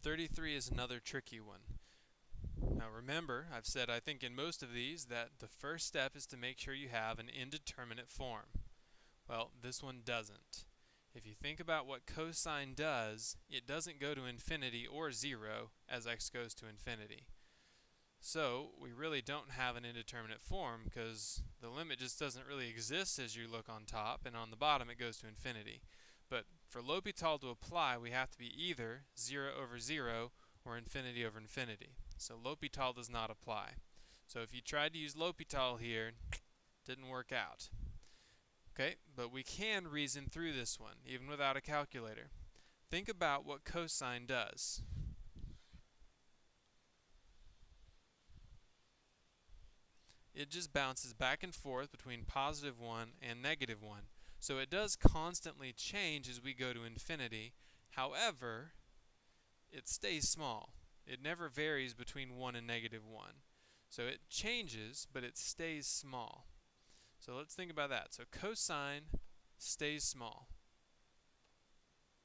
33 is another tricky one. Now remember, I've said I think in most of these that the first step is to make sure you have an indeterminate form. Well, this one doesn't. If you think about what cosine does, it doesn't go to infinity or 0 as x goes to infinity. So we really don't have an indeterminate form because the limit just doesn't really exist as you look on top, and on the bottom it goes to infinity. But for L'Hopital to apply, we have to be either 0 over 0 or infinity over infinity. So L'Hopital does not apply. So if you tried to use L'Hopital here, it didn't work out. Okay, but we can reason through this one, even without a calculator. Think about what cosine does. It just bounces back and forth between positive 1 and negative 1. So it does constantly change as we go to infinity. However, it stays small. It never varies between 1 and negative 1. So it changes, but it stays small. So let's think about that. So cosine stays small.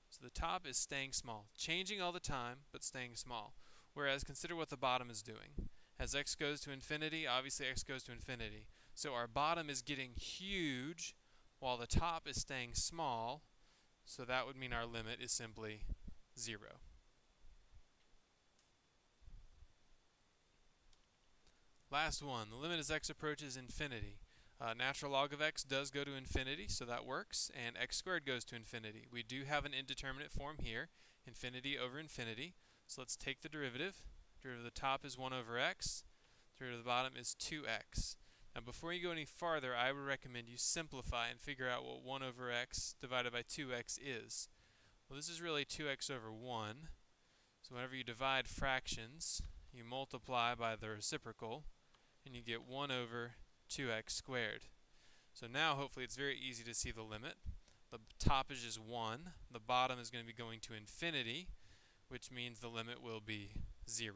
So the top is staying small, changing all the time, but staying small. Whereas consider what the bottom is doing. As x goes to infinity, obviously x goes to infinity. So our bottom is getting huge while the top is staying small. So that would mean our limit is simply 0. Last one, the limit as x approaches infinity. Natural log of x does go to infinity, so that works, and x squared goes to infinity. We do have an indeterminate form here, infinity over infinity. So let's take the derivative. Derivative of the top is 1 over x. Derivative of the bottom is 2x. Now before you go any farther, I would recommend you simplify and figure out what 1 over x divided by 2x is. Well, this is really 2x over 1. So whenever you divide fractions, you multiply by the reciprocal, and you get 1 over 2x squared. So now hopefully it's very easy to see the limit. The top is just 1. The bottom is going to be going to infinity, which means the limit will be 0.